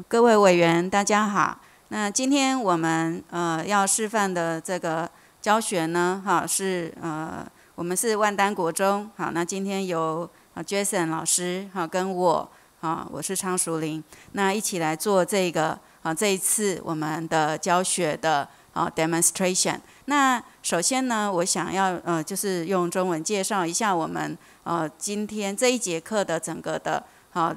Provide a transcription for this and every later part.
各位委员，大家好。那今天我们要示范的这个教学呢，是我们是万丹国中，好，那今天由Jason 老师跟我我是昌淑玲，那一起来做这个这一次我们的教学的demonstration。那首先呢，我想要就是用中文介绍一下我们今天这一节课的整个的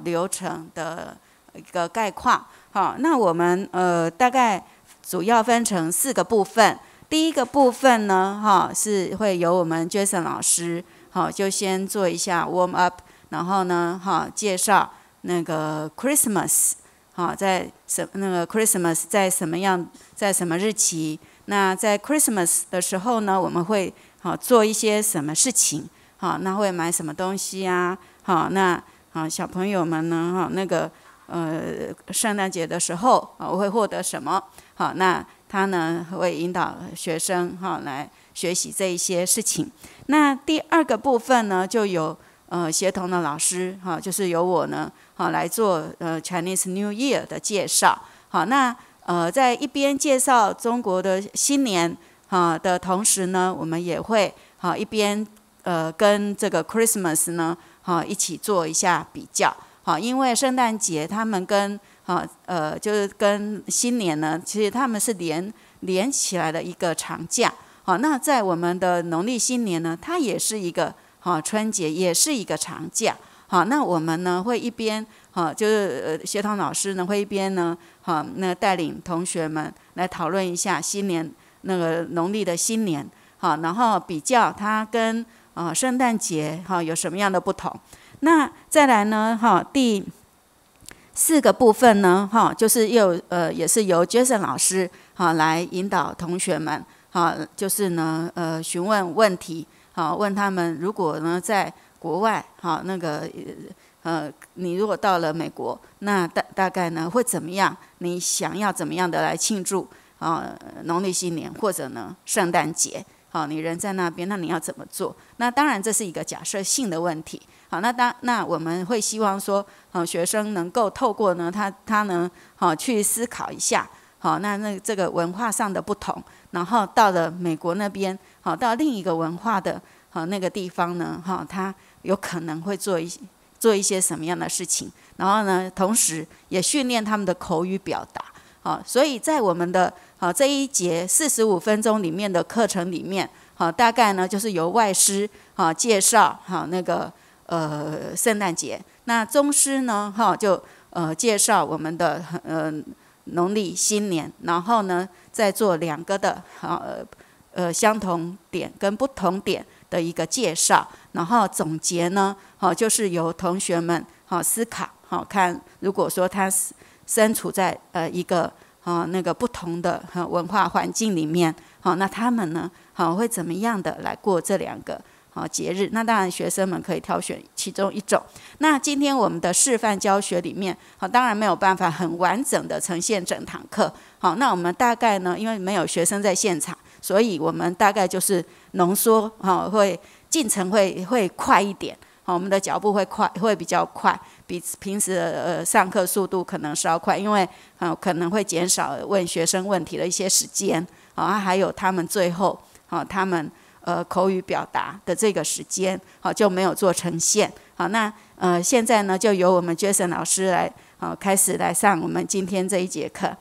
流程的一个概况。好，那我们大概主要分成4个部分。第一个部分呢，是会由我们 Jason 老师，就先做一下 warm up， 然后呢，介绍那个 Christmas， 在那个 Christmas 在什么日期？那在 Christmas 的时候呢，我们会做一些什么事情？那会买什么东西啊？那小朋友们呢，那个圣诞节的时候我会获得什么？那他呢会引导学生来学习这一些事情。那第2个部分呢，就由协同的老师就是由我呢来做Chinese New Year 的介绍。那在一边介绍中国的新年的同时呢，我们也会一边跟这个 Christmas 呢一起做一下比较。因为圣诞节他们跟就是跟新年呢，其实他们是连起来的一个长假。那在我们的农历新年呢，它也是一个春节，也是一个长假。那我们呢会一边就是协同老师呢会一边呢那带领同学们来讨论一下新年那个农历的新年，然后比较它跟圣诞节有什么样的不同。那再来呢，第4个部分呢，就是也是由 Jason 老师来引导同学们，就是呢询问问题，问他们如果呢在国外，那个你如果到了美国，那大概呢会怎么样？你想要怎么样的来庆祝农历新年或者呢圣诞节？你人在那边，那你要怎么做？那当然这是一个假设性的问题。那我们会希望说，学生能够透过呢他呢去思考一下，那这个文化上的不同，然后到了美国那边，到另一个文化的那个地方呢，他有可能会做一些什么样的事情，然后呢，同时也训练他们的口语表达。所以在我们的这一节45分钟里面的课程里面，大概呢就是由外师介绍那个圣诞节，那中师呢就介绍我们的农历新年，然后呢再做2个的相同点跟不同点的一个介绍，然后总结呢就是由同学们思考，看如果说他身处在一个那个不同的文化环境里面，那他们呢会怎么样的来过这2个节日？那当然学生们可以挑选其中一种。那今天我们的示范教学里面，当然没有办法很完整的呈现整堂课。那我们大概呢，因为没有学生在现场，所以我们大概就是浓缩，会进程会快一点。我们的脚步会比较快，比平时的上课速度可能稍快，因为可能会减少问学生问题的一些时间，还有他们最后他们口语表达的这个时间就没有做呈现。那现在呢就由我们 Jason 老师来开始来上我们今天这一节课。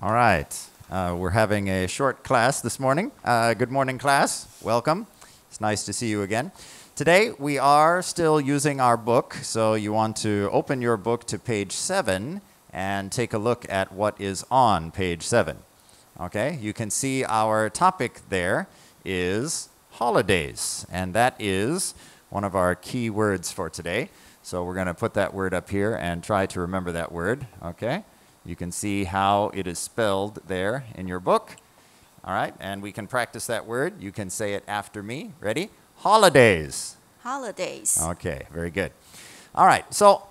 All right, we're having a short class this morning. Good morning, class. Welcome. It's nice to see you again. Today we are still using our book, so you want to open your book to page 7 and take a look at what is on page 7. Okay, you can see our topic there is holidays, and that is one of our key words for today. So we're going to put that word up here and try to remember that word. Okay, you can see how it is spelled there in your book. All right, and we can practice that word. You can say it after me. Ready? Holidays. Holidays. Okay, very good. All right, so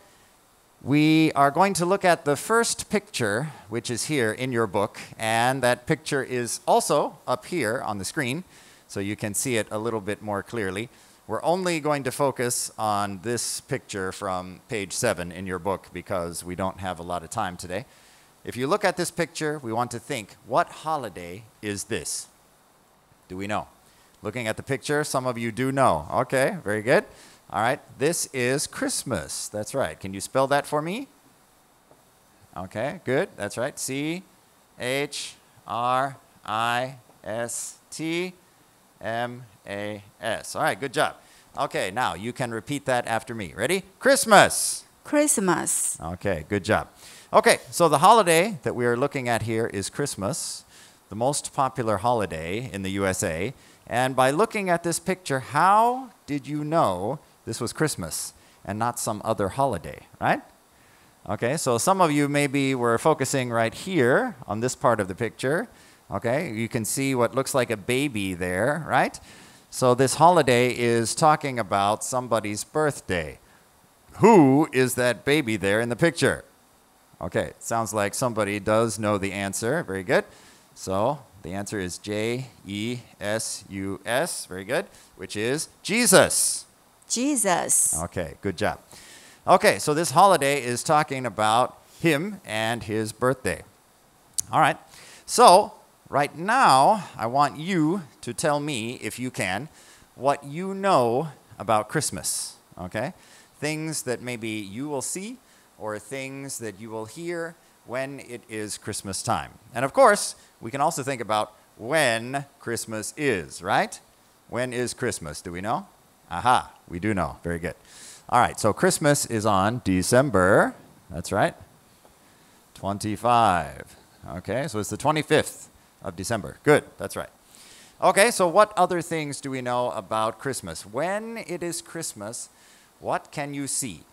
we are going to look at the first picture, which is here in your book, and that picture is also up here on the screen, so you can see it a little bit more clearly. we're only going to focus on this picture from page 7 in your book because we don't have a lot of time today. If you look at this picture, we want to think, what holiday is this? Do we know? Looking at the picture, some of you do know. Okay, very good. All right, this is Christmas. That's right. Can you spell that for me? Okay, good. That's right. C-H-R-I-S-T-M-A-S. All right, good job. Okay, now you can repeat that after me. Ready? Christmas. Christmas. Okay, good job. Okay, so the holiday that we are looking at here is Christmas, the most popular holiday in the USA. And by looking at this picture, how did you know this was Christmas and not some other holiday, right? Okay, so some of you maybe were focusing right here on this part of the picture. Okay, you can see what looks like a baby there, right? So this holiday is talking about somebody's birthday. Who is that baby there in the picture? Okay, it sounds like somebody does know the answer. Very good. So the answer is J-E-S-U-S. Very good. Which is Jesus. Jesus. Okay, good job. Okay, so this holiday is talking about him and his birthday. All right. So right now, I want you to tell me, if you can, what you know about Christmas. Okay? Things that maybe you will see or things that you will hear when it is Christmas time. And of course, we can also think about when Christmas is, right? When is Christmas? Do we know? Aha, we do know. Very good. All right, so Christmas is on December, that's right, 25. Okay, so it's the 25th of December. Good, that's right. Okay, so what other things do we know about Christmas? When it is Christmas, what can you see?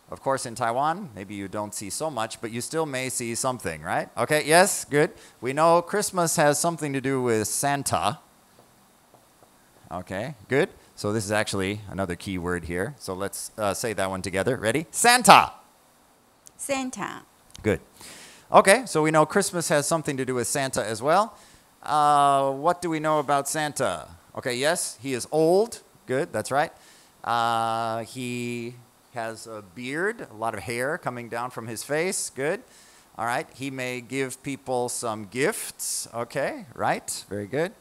Of course, in Taiwan, maybe you don't see so much, but you still may see something, right? Okay, yes, good. We know Christmas has something to do with Santa. Okay, good. So this is actually another key word here. So let's say that one together. Ready? Santa. Santa. Good. Okay, so we know Christmas has something to do with Santa as well. What do we know about Santa? Okay, yes, he is old. Good, that's right. He has a beard, a lot of hair coming down from his face. Good. All right, he may give people some gifts. Okay, right, very good.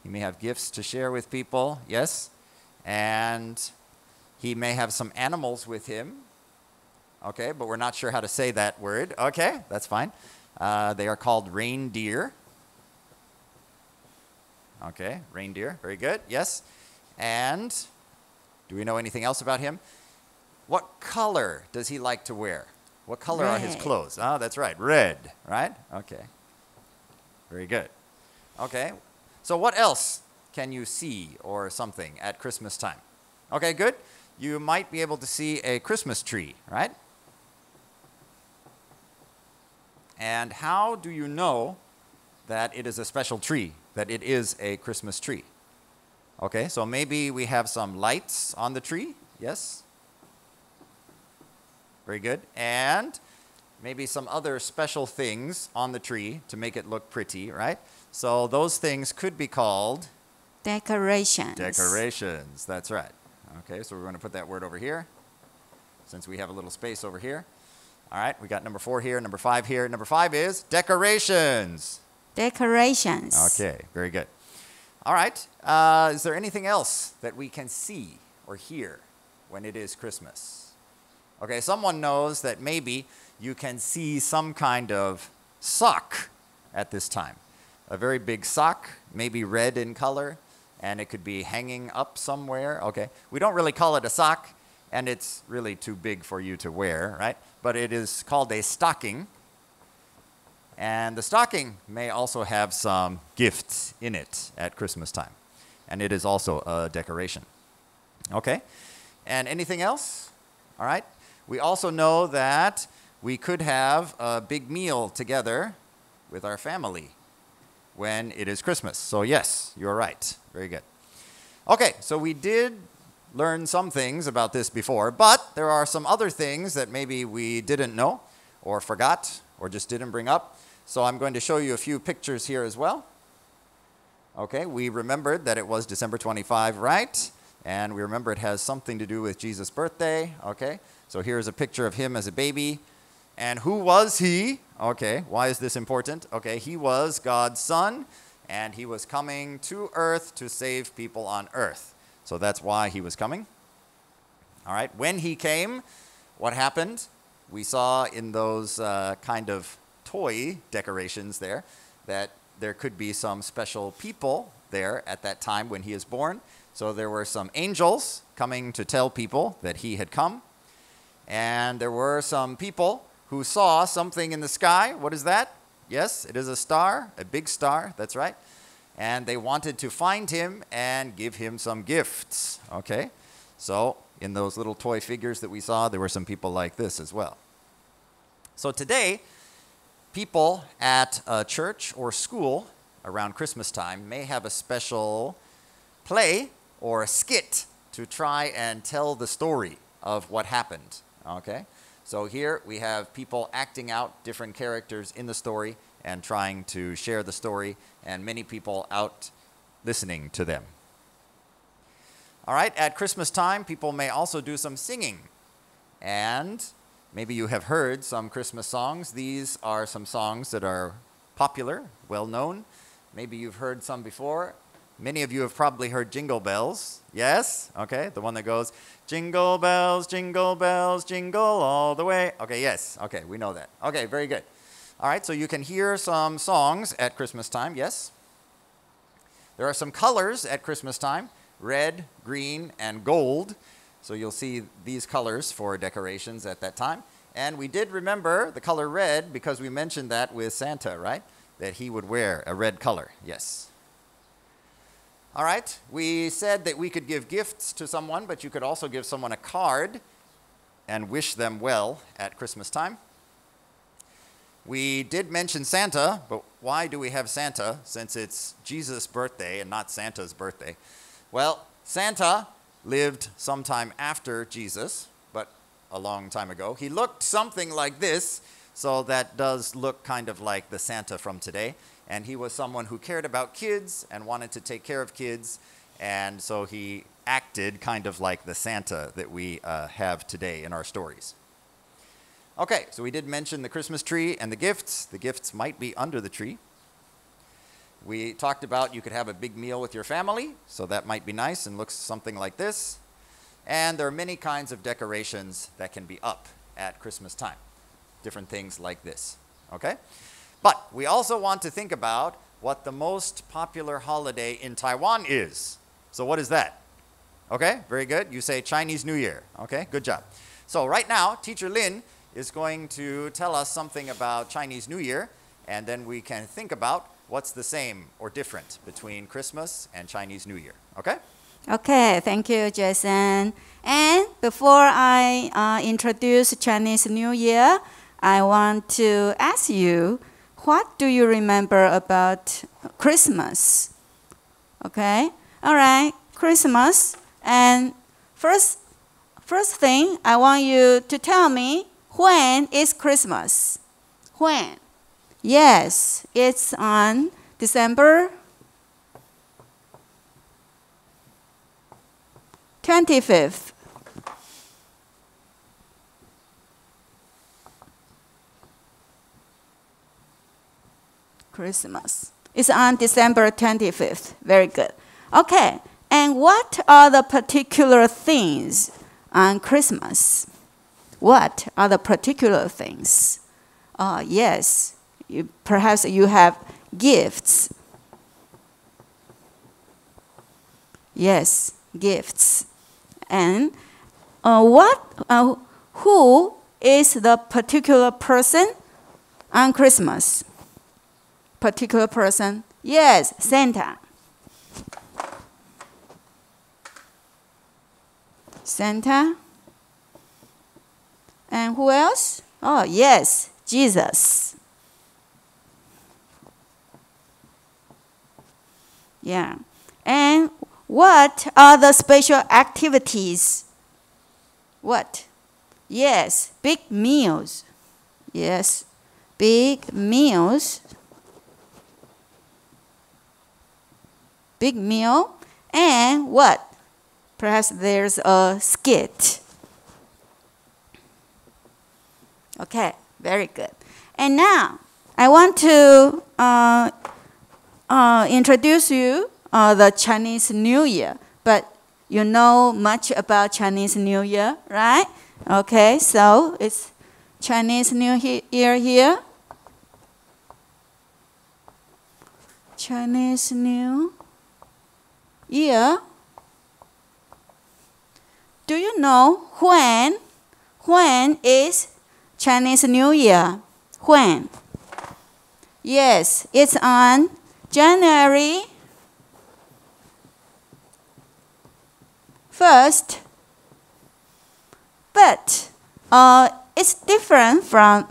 He may have gifts to share with people, yes. And he may have some animals with him. Okay, but we're not sure how to say that word. Okay, that's fine. They are called reindeer. Okay, reindeer, very good, yes. And do we know anything else about him? What color does he like to wear? What color are his Red. clothes? Oh, that's right, red, right? Okay, very good. Okay. So what else can you see or something at Christmas time? Okay, good. You might be able to see a Christmas tree, right? And how do you know that it is a special tree, that it is a Christmas tree? Okay, so maybe we have some lights on the tree, yes? Very good. And maybe some other special things on the tree to make it look pretty, right? So those things could be called Decorations. decorations. That's right. Okay, so we're going to put that word over here since we have a little space over here. All right, we got number 4 here, number 5 here. Number 5 is decorations. Decorations. Okay, very good. All right, is there anything else that we can see or hear when it is Christmas? Okay, someone knows that maybe you can see some kind of sock at this time. A very big sock, maybe red in color, and it could be hanging up somewhere. Okay, we don't really call it a sock, and it's really too big for you to wear, right? But it is called a stocking. And the stocking may also have some gifts in it at Christmas time. And it is also a decoration. Okay, and anything else? All right. We also know that we could have a big meal together with our family when it is Christmas. So yes, you're right. Very good. Okay, so we did learn some things about this before, but there are some other things that maybe we didn't know or forgot or just didn't bring up. So I'm going to show you a few pictures here as well. Okay, we remembered that it was December 25, right? And we remember it has something to do with Jesus' birthday, okay? So here's a picture of him as a baby. And who was he? Okay, why is this important? Okay, he was God's son, and he was coming to earth to save people on earth. So that's why he was coming. All right, when he came, what happened? We saw in those kind of toy decorations there that there could be some special people there at that time when he is born. So there were some angels coming to tell people that he had come. And there were some people who saw something in the sky. What is that? Yes, it is a star, a big star, that's right. And they wanted to find him and give him some gifts, okay? So in those little toy figures that we saw, there were some people like this as well. So today, people at a church or school around Christmas time may have a special play or a skit to try and tell the story of what happened, okay? So here we have people acting out different characters in the story and trying to share the story, and many people out listening to them. All right, at Christmas time, people may also do some singing. And maybe you have heard some Christmas songs. These are some songs that are popular, well-known. Maybe you've heard some before. Many of you have probably heard Jingle Bells. Yes? Okay, the one that goes, jingle bells, jingle all the way. Okay, yes. Okay, we know that. Okay, very good. All right, so you can hear some songs at Christmas time, yes? There are some colors at Christmas time, red, green, and gold. So you'll see these colors for decorations at that time. And we did remember the color red because we mentioned that with Santa, right? That he would wear a red color, yes. All right, we said that we could give gifts to someone, but you could also give someone a card and wish them well at Christmas time. We did mention Santa, but why do we have Santa since it's Jesus' birthday and not Santa's birthday? Well, Santa lived sometime after Jesus, but a long time ago. He looked something like this, so that does look kind of like the Santa from today. And he was someone who cared about kids and wanted to take care of kids, and so he acted kind of like the Santa that we have today in our stories. Okay, so we did mention the Christmas tree and the gifts. The gifts might be under the tree. We talked about you could have a big meal with your family, so that might be nice and looks something like this. And there are many kinds of decorations that can be up at Christmas time. Different things like this, okay? But we also want to think about what the most popular holiday in Taiwan is. So what is that? Okay, very good. You say Chinese New Year. Okay, good job. So right now, Teacher Lin is going to tell us something about Chinese New Year, and then we can think about what's the same or different between Christmas and Chinese New Year. Okay? Okay, thank you, Jason. And before I introduce Chinese New Year, I want to ask you, what do you remember about Christmas? Okay, all right, Christmas. And first thing, I want you to tell me, when is Christmas? When? Yes, it's on December 25th. Christmas. It's on December 25th. Very good. Okay, and what are the particular things on Christmas? What are the particular things? Yes, perhaps you have gifts. Yes, gifts. And who is the particular person on Christmas? Particular person? Yes, Santa. Santa. And who else? Oh, yes, Jesus. Yeah. And what are the special activities? What? Yes, big meals. Yes, big meals. Big meal. And what? Perhaps there's a skit. Okay, very good. And now, I want to introduce you the Chinese New Year. But you know much about Chinese New Year, right? Okay, so it's Chinese New Year here. Chinese New Year. Do you know when is Chinese New Year? When? Yes, it's on January 1st. But it's different from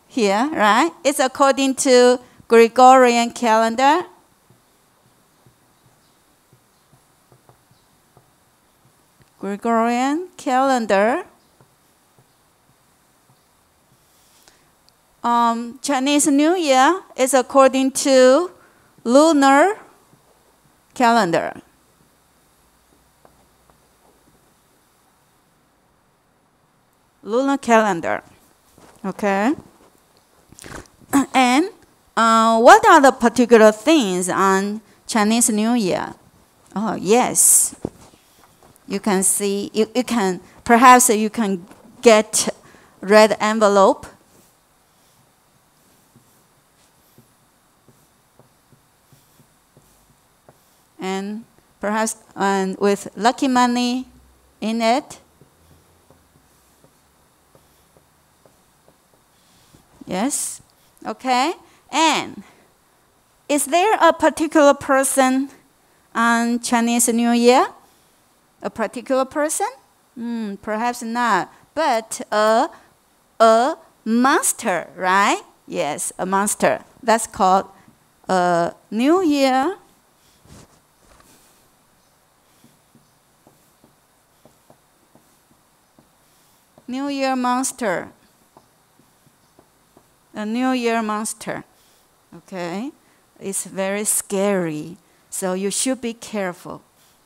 here, right? It's according to Gregorian calendar. Gregorian calendar. Chinese New Year is according to lunar calendar. Lunar calendar. Okay. And what are the particular things on Chinese New Year? Oh, yes. You can see, perhaps you can get red envelope. And perhaps with lucky money in it. Yes, okay. And is there a particular person on Chinese New Year? A particular person? Perhaps not, but a monster, right? Yes, a monster. That's called a New Year. New Year monster. A New Year monster. Okay? It's very scary. So you should be careful.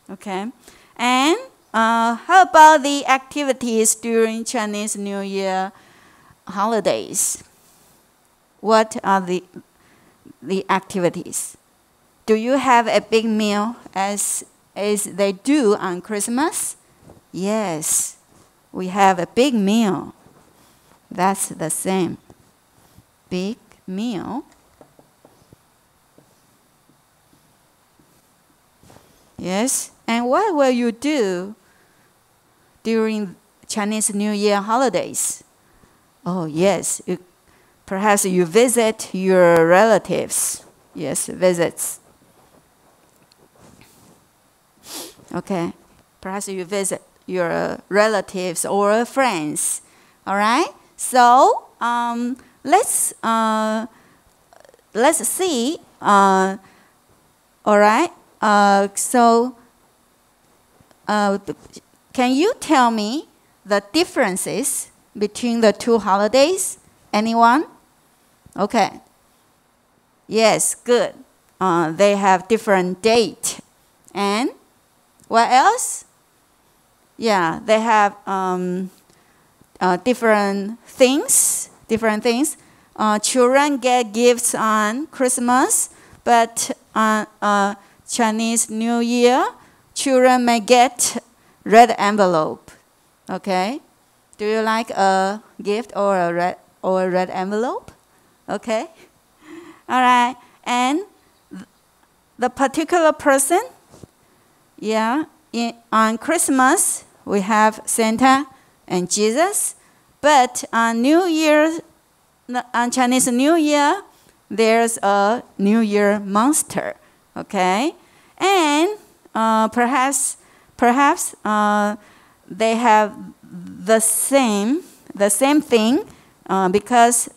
Okay? And how about the activities during Chinese New Year holidays? What are the activities? Do you have a big meal as they do on Christmas? Yes. We have a big meal. That's the same. Big meal. Yes. And what will you do during Chinese New Year holidays? Oh, yes. Perhaps you visit your relatives. Yes, visits. Okay. Perhaps you visit your relatives or friends. All right? So, let's see. All right? Can you tell me the differences between the two holidays? Anyone? Okay. Yes, good. They have different date. And what else? Yeah, they have different things. Children get gifts on Christmas, but on Chinese New Year, children may get red envelope. Okay? Do you like a gift or a red envelope? Okay? All right. And the particular person, yeah, on Christmas, we have Santa and Jesus. But on Chinese New Year, there's a New Year monster. Okay? And perhaps they have the same thing because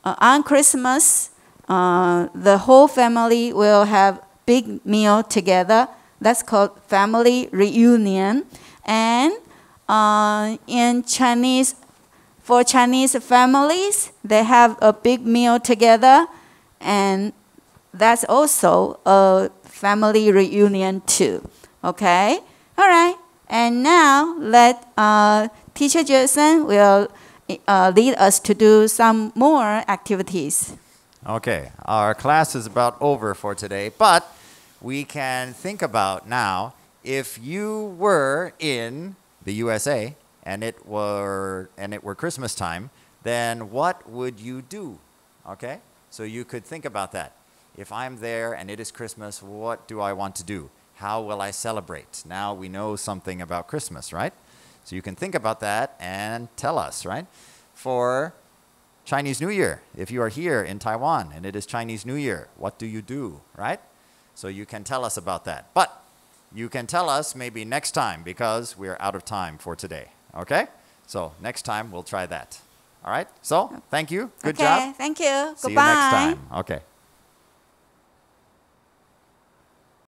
on Christmas, the whole family will have big meal together. That's called family reunion. And for Chinese families, they have a big meal together, and that's also a family reunion too. Okay? All right, and now let Teacher Jason will lead us to do some more activities. Okay, our class is about over for today, but we can think about now if you were in the USA and it were Christmas time, then what would you do? Okay? So you could think about that. If I'm there and it is Christmas, what do I want to do? How will I celebrate? Now we know something about Christmas, right? So you can think about that and tell us, right? For Chinese New Year, if you are here in Taiwan and it is Chinese New Year, what do you do, right? So you can tell us about that. But you can tell us maybe next time because we're out of time for today, okay? So next time we'll try that. All right? So, thank you. Good job. Thank you. See Goodbye. you next time. Okay.